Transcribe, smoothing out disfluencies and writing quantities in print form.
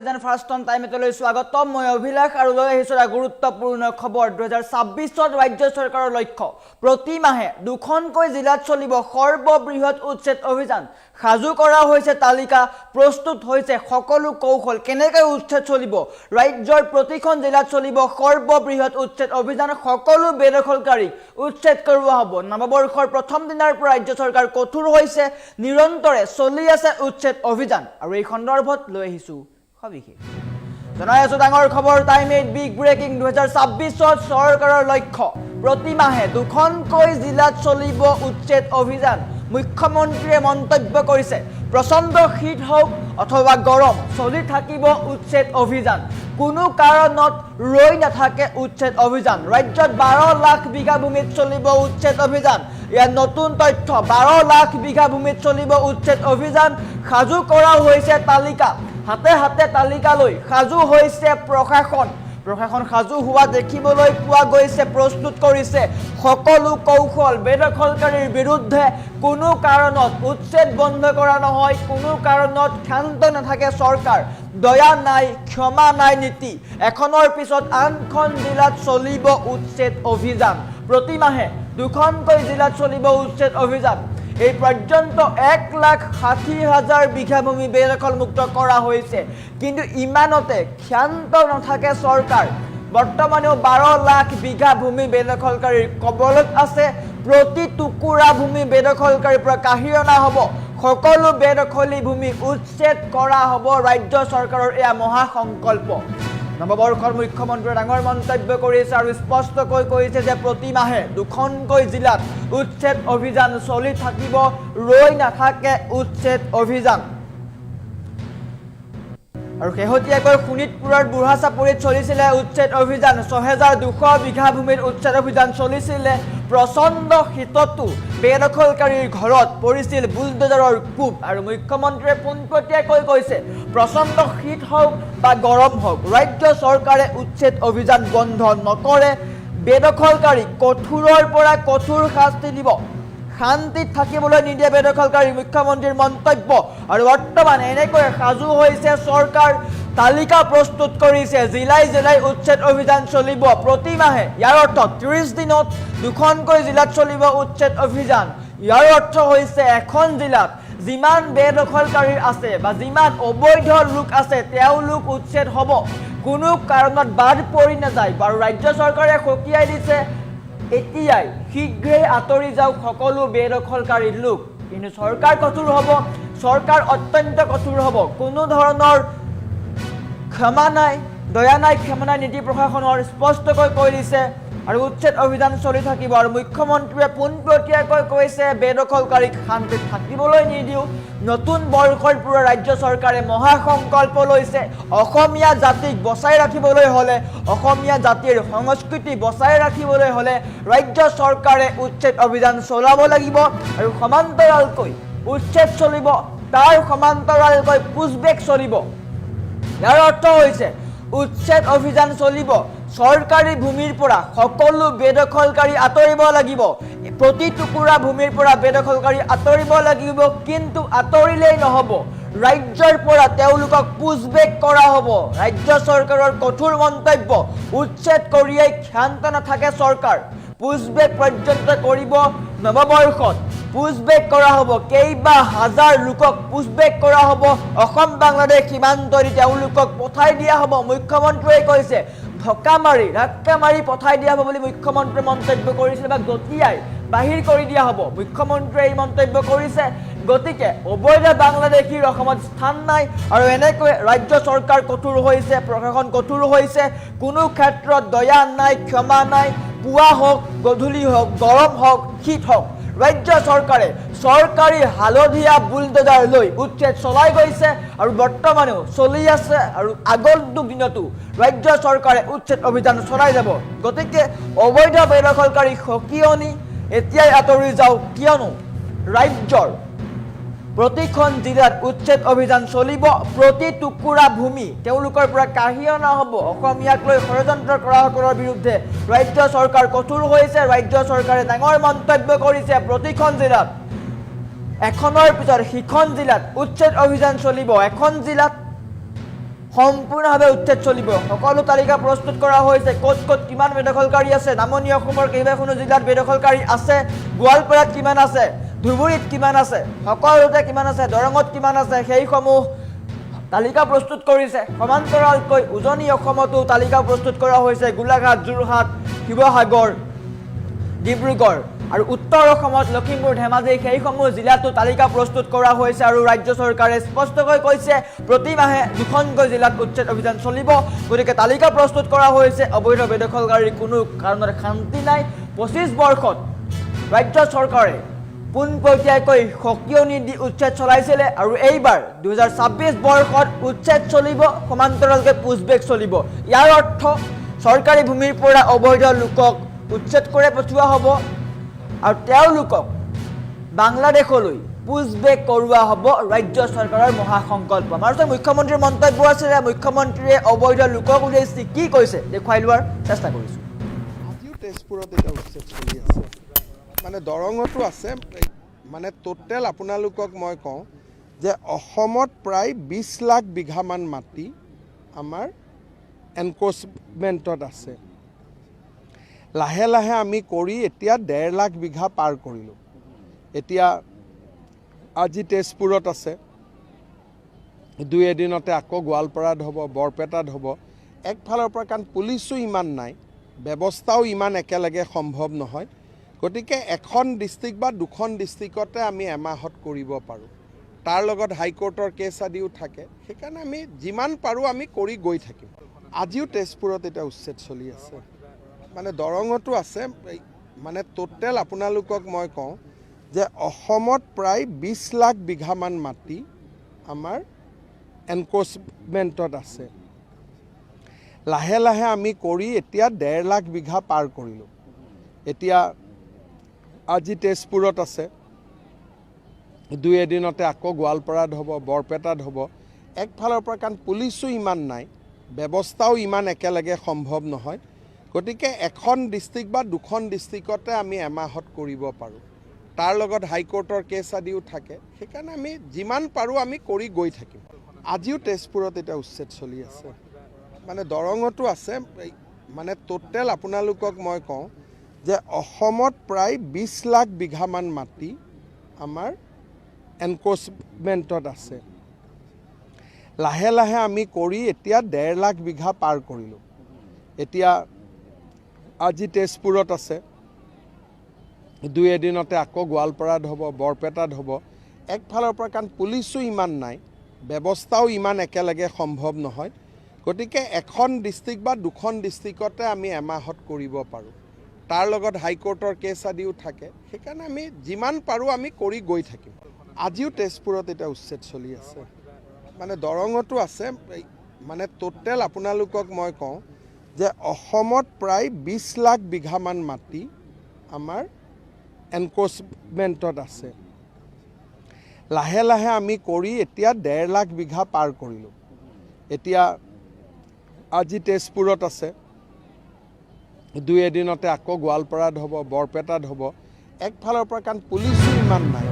first on টাইমলৈ স্বাগতম মই অভিলাষ আৰু লৈ আহিছো গুৰুত্বপূৰ্ণ খবৰ 2026 ৰাজ্য চৰকাৰৰ লক্ষ্য প্ৰতি মাহে দুখনকৈ জিলাত চলিব সৰ্ববৃহৎ উচ্ছেদ অভিযান সাজু কৰা হৈছে তালিকা প্ৰস্তুত হৈছে সকলো কৌশল কেনেকৈ উচ্ছেদ চলিব ৰাজ্যৰ প্ৰতিখন জিলাত চলিব সৰ্ববৃহৎ উচ্ছেদ অভিযান সকলো বেদখলকাৰী উচ্ছেদ কৰোৱা হ'ব নৱবৰ্ষৰ প্ৰথম দিনৰ পৰা ৰাজ্য চৰকাৰ কঠোৰ হৈছে নিৰন্তৰে চলি আছে উচ্ছেদ অভিযান আৰু এই সন্দৰ্ভত লৈ আহিছো জনাই আছো ডাঙৰ খবৰ টাইম 8 বিগ ব্ৰেকিং 2026 চৰকাৰৰ লক্ষ্য প্ৰতি মাহে দুখনকৈ জিলাত চলিব উচ্ছেদ অভিযান মুখ্যমন্ত্ৰীয়ে মন্তব্য কৰিছে প্ৰচণ্ড শীত হওক অথবা গৰম চলি থাকিব উচ্ছেদ অভিযান কোনো কাৰণত ৰৈ নাথাকে উচ্ছেদ অভিযান ৰাজ্যত 12 লাখ বিঘা ভূমিত চলিব উচ্ছেদ অভিযান ইয়াৰ নতুন তথ্য 12 লাখ বিঘা ভূমিত চলিব উচ্ছেদ অভিযান সাজু কৰা হৈছে তালিকা হাতে হাতে তালিকা লৈ সাজু হৈছে প্ৰশাসন সাজু হোৱা দেখিবলৈ পোৱা গৈছে প্ৰস্তুত কৰিছে সকলো কৌশল বেদখলকাৰীৰ বিৰুদ্ধে কোনো কাৰণত উচ্ছেদ বন্ধ কৰা নহয় কোনো কাৰণত ক্ষান্ত নাথাকে চৰকাৰ দয়া নাই ক্ষমা নাই নীতি এখনৰ পিছত আনখন জিলাত চলিব উচ্ছেদ অভিযান প্ৰতি মাহে দুখনকৈ জিলাত চলিব উচ্ছেদ অভিযান এই পৰ্যন্ত 1,60,000 বিঘা ভূমি বেদখল মুক্ত কৰা হৈছে কিন্তু ইমানতে ক্ষান্ত নাথাকে চৰকাৰ বৰ্তমানেও 12 লাখ বিঘা ভূমি বেদখলকাৰীৰ কবলত আছে প্ৰতি টুকুৰা ভূমি বেদখলকাৰীৰ পৰা কাঢ়ি অনা হ'ব সকলো বেদখলি ভূমি উচ্ছেদ কৰা হ'ব ৰাজ্য চৰকাৰৰ এয়া মহা সংকল্প নৱবৰ্ষৰ মুখ্যমন্ত্ৰীয়ে ডাঙৰ মন্তব্য কৰিছে আৰু স্পষ্টকৈ কৈছে যে প্ৰতি মাহে দুখনকৈ জিলাত উচ্ছেদ অভিযান চলি থাকিব ৰৈ নাথাকে উচ্ছেদ অভিযান আৰু শেহতীয়াকৈ শোণিতপুৰৰ বুঢ়াচাপৰিত চলিছিলে উচ্ছেদ অভিযান ৬,২০০ বিঘা ভূমিৰ উচ্ছেদ অভিযান চলিছিলে প্ৰচণ্ড শীততো বেদখলকাৰীৰ ঘৰত পৰিছিল বুলডোজাৰৰ কোব আৰু মুখ্যমন্ত্ৰীয়ে পোনপটীয়াকৈ কৈছে প্ৰচণ্ড শীত হওক বা গৰম হওক ৰাজ্য চৰকাৰে উচ্ছেদ অভিযান বন্ধ নকৰে বেদখলকাৰী কঠোৰৰ পৰা কঠোৰ শাস্তি দিব শান্তিত থাকিবলৈ নিদিয়ে বেদখলকাৰী মুখ্যমন্ত্ৰীৰ মন্তব্য আৰু বৰ্তমান এনেকৈ সাজু হৈছে চৰকাৰ তালিকা প্ৰস্তুত কৰিছে জিলাই জিলাই উচ্ছেদ অভিযান চলিব প্ৰতি মাহে ইয়াৰ অৰ্থ 30 দিনত দুখনকৈ জিলাত চলিব উচ্ছেদ অভিযান ইয়াৰ অৰ্থ হৈছে এখন জিলাত যিমান বেদখলকাৰী আছে বা যিমান অবৈধ লোক আছে তেওঁলোক উচ্ছেদ হ'ব কোনো কাৰণত বাদ পৰি নাযায় আৰু ৰাজ্য চৰকাৰে সকীয়াই দিছে এতিয়াই শীঘ্ৰেই আঁতৰি যাওক সকলো বেদখলকাৰী লোক কিন্তু চৰকাৰ কঠোৰ হ'ব চৰকাৰ অত্যন্ত কঠোৰ হ'ব কোনো ধৰণৰ ক্ষমা নাই দয়া নাই ক্ষমা নাই নীতি প্ৰশাসনৰ স্পষ্টকৈ কৈ দিছে আৰু উচ্ছেদ অভিযান চলি থাকিব আৰু মুখ্যমন্ত্ৰীয়ে পোনপটীয়াকৈ কৈছে বেদখলকাৰীক শান্তিত থাকিবলৈ নিদিও নতুন বৰ্ষৰ পৰা ৰাজ্য চৰকাৰে মহা সংকল্প লৈছে অসমীয়া জাতিক বচাই ৰাখিবলৈ হ'লে অসমীয়া জাতিৰ সংস্কৃতি বচাই ৰাখিবলৈ হ'লে ৰাজ্য চৰকাৰে উচ্ছেদ অভিযান চলাব লাগিব আৰু সমান্তৰালকৈ উচ্ছেদ চলিব তাৰ সমান্তৰালকৈ পুছবেক চলিব ইয়াৰ অৰ্থ হৈছে উচ্ছেদ অভিযান চলিব চৰকাৰী ভূমিৰ পৰা সকলো বেদখলকাৰী আঁতৰিব লাগিব প্ৰতি টুকুৰা ভূমিৰ পৰা বেদখলকাৰী আঁতৰিব লাগিব কিন্তু আঁতৰিলেই নহ'ব ৰাজ্যৰ পৰা তেওঁলোকক পুছবেক কৰা হ'ব ৰাজ্য চৰকাৰৰ কঠোৰ মন্তব্য উচ্ছেদ কৰিয়েই ক্ষান্ত নাথাকে চৰকাৰ পুছবেক পৰ্যন্ত কৰিব নৱবৰ্ষত পুছবেক কৰা হ'ব কেইবা হাজাৰ লোকক পুছবেক কৰা হ'ব অসম বাংলাদেশ সীমান্তৰে তেওঁলোকক পঠাই দিয়া হ'ব মুখ্যমন্ত্ৰীয়ে কৈছে ধাক্কা মাৰি পঠাই দিয়া হ'ব বুলি মুখ্যমন্ত্ৰীয়ে মন্তব্য কৰিছিল বা গতিয়াই বাহিৰ কৰি দিয়া হ'ব মুখ্যমন্ত্ৰীয়ে এই মন্তব্য কৰিছে গতিকে অবৈধ বাংলাদেশীৰ অসমত স্থান নাই আৰু এনেকৈ ৰাজ্য চৰকাৰ কঠোৰ হৈছে প্ৰশাসন কঠোৰ হৈছে কোনো ক্ষেত্ৰত দয়া নাই ক্ষমা নাই পুৱা হওক গধূলি হওক গৰম হওক শীত হওক ৰাজ্য চৰকাৰে চৰকাৰী হালধীয়া বুলডোজাৰ লৈ উচ্ছেদ চলাই গৈছে আৰু বৰ্তমানেও চলি আছে আৰু আগন্তুক দিনতো ৰাজ্য চৰকাৰে উচ্ছেদ অভিযান চলাই যাব গতিকে অবৈধ বেদখলকাৰী সকিয়নি এতিয়াই আঁতৰি যাওক কিয়নো ৰাজ্যৰ প্ৰতিখন জিলাত উচ্ছেদ অভিযান চলিব প্ৰতি টুকুৰা ভূমি তেওঁলোকৰ পৰা কাঢ়ি অনা হ'ব অসমীয়াক লৈ ষড়যন্ত্ৰ কৰাসকলৰ বিৰুদ্ধে ৰাজ্য চৰকাৰ কঠোৰ হৈছে ৰাজ্য চৰকাৰে ডাঙৰ মন্তব্য কৰিছে প্ৰতিখন জিলাত এখনৰ পিছত সিখন জিলাত উচ্ছেদ অভিযান চলিব এখন জিলাত সম্পূৰ্ণভাৱে উচ্ছেদ চলিব সকলো তালিকা প্ৰস্তুত কৰা হৈছে ক'ত ক'ত কিমান বেদখলকাৰী আছে নামনি অসমৰ কেইবাখনো জিলাত বেদখলকাৰী আছে গোৱালপাৰাত কিমান আছে ধুবুৰীত কিমান আছে সকলোতে কিমান আছে দৰঙত কিমান আছে সেইসমূহ তালিকা প্ৰস্তুত কৰিছে সমান্তৰালকৈ উজনি অসমতো তালিকা প্ৰস্তুত কৰা হৈছে গোলাঘাট যোৰহাট শিৱসাগৰ ডিব্ৰুগড় আৰু উত্তৰ অসমত লখিমপুৰ ধেমাজি সেইসমূহ জিলাতো তালিকা প্ৰস্তুত কৰা হৈছে আৰু ৰাজ্য চৰকাৰে স্পষ্টকৈ কৈছে প্ৰতি মাহে দুখনকৈ জিলাত উচ্ছেদ অভিযান চলিব গতিকে তালিকা প্ৰস্তুত কৰা হৈছে অবৈধ বেদখলকাৰীৰ কোনো কাৰণত শান্তি নাই 25 বৰ্ষত ৰাজ্য চৰকাৰে পোনপটীয়াকৈ সকিয়নি দি উচ্ছেদ চলাইছিলে আৰু এইবাৰ 2026 বৰ্ষত উচ্ছেদ চলিব সমান্তৰালকৈ পুছবেক চলিব ইয়াৰ অৰ্থ চৰকাৰী ভূমিৰ পৰা অবৈধ লোকক উচ্ছেদ কৰি পঠোৱা হ'ব আৰু তেওঁলোকক বাংলাদেশলৈ পুছবেক কৰোৱা হ'ব ৰাজ্য চৰকাৰৰ মহাসংকল্প আমাৰ মুখ্যমন্ত্ৰীৰ মন্তব্য আছিলে মুখ্যমন্ত্ৰীয়ে অবৈধ লোকক উদ্দেশ্যি কি কৈছে দেখুৱাই লোৱাৰ চেষ্টা কৰিছোঁ আজিও তেজপুৰত এটা উচ্ছেদ চলি আছে মানে দৰঙতো আছে মানে টোটেল আপোনালোকক মই কওঁ যে অসমত প্ৰায় 20 লাখ বিঘামান মাটি আমাৰ এনক্ৰচমেণ্টত আছে লাহে লাহে আমি কৰি এতিয়া 1.5 লাখ বিঘা পাৰ কৰিলোঁ এতিয়া আজি তেজপুৰত আছে দুই এদিনতে আকৌ গোৱালপাৰাত হ'ব বৰপেটাত হ'ব একফালৰ পৰা কাৰণ পুলিচো ইমান নাই ব্যৱস্থাও ইমান একেলগে সম্ভৱ নহয় গতিকে এখন ডিষ্ট্ৰিক্ট বা দুখন ডিষ্ট্ৰিক্টতে আমি এমাহত কৰিব পাৰোঁ তাৰ লগত হাইকোৰ্টৰ কেছ আদিও থাকে সেইকাৰণে আমি যিমান পাৰোঁ আমি কৰি গৈ থাকিম আজিও তেজপুৰত এটা উচ্ছেদ চলি আছে মানে দৰঙতো আছে মানে টোটেল আপোনালোকক মই কওঁ যে অসমত প্ৰায় 20 লাখ বিঘামান মাটি আমাৰ এনক্ৰচমেণ্টত আছে লাহে লাহে আমি কৰি এতিয়া 1.5 লাখ বিঘা পাৰ কৰিলোঁ এতিয়া আজি তেজপুৰত আছে দুই এদিনতে আকৌ গোৱালপাৰাত হ'ব বৰপেটাত হ'ব একফালৰ পৰা কাৰণ পুলিচো ইমান নাই ব্যৱস্থাও ইমান একেলগে সম্ভৱ নহয় গতিকে এখন ডিষ্ট্ৰিক্ট বা দুখন ডিষ্ট্ৰিক্টতে আমি এমাহত কৰিব পাৰোঁ তাৰ লগত হাইকোৰ্টৰ কেছ আদিও থাকে সেইকাৰণে আমি যিমান পাৰোঁ আমি কৰি গৈ থাকিম আজিও তেজপুৰত এটা উচ্ছেদ চলি আছে মানে দৰঙতো আছে মানে টোটেল আপোনালোকক মই কওঁ যে অসমত প্ৰায় 20 লাখ বিঘামান মাটি আমাৰ এনক্ৰচমেণ্টত আছে লাহে লাহে আমি কৰি এতিয়া 1.5 লাখ বিঘা পাৰ কৰিলোঁ এতিয়া আজি তেজপুৰত আছে দুই এদিনতে আকৌ গোৱালপাৰাত হ'ব বৰপেটাত হ'ব একফালৰ পৰা কাৰণ পুলিচো ইমান নাই ব্যৱস্থাও ইমান একেলগে সম্ভৱ নহয় গতিকে এখন ডিষ্ট্ৰিক্ট বা দুখন ডিষ্ট্ৰিক্টতে আমি এমাহত কৰিব পাৰোঁ তাৰ লগত হাইকোৰ্টৰ কেছ আদিও থাকে সেইকাৰণে আমি যিমান পাৰোঁ আমি কৰি গৈ থাকিম আজিও তেজপুৰত এটা উচ্ছেদ চলি আছে মানে দৰঙতো আছে মানে টোটেল আপোনালোকক মই কওঁ যে অসমত প্ৰায় 20 লাখ বিঘামান মাটি আমাৰ এনক্ৰচমেণ্টত আছে লাহে লাহে আমি কৰি এতিয়া 1.5 লাখ বিঘা পাৰ কৰিলোঁ এতিয়া আজি তেজপুৰত আছে দুই এদিনতে আকৌ গোৱালপাৰাত হ'ব বৰপেটাত হ'ব একফালৰ পৰা কাৰণ পুলিচো ইমান নাই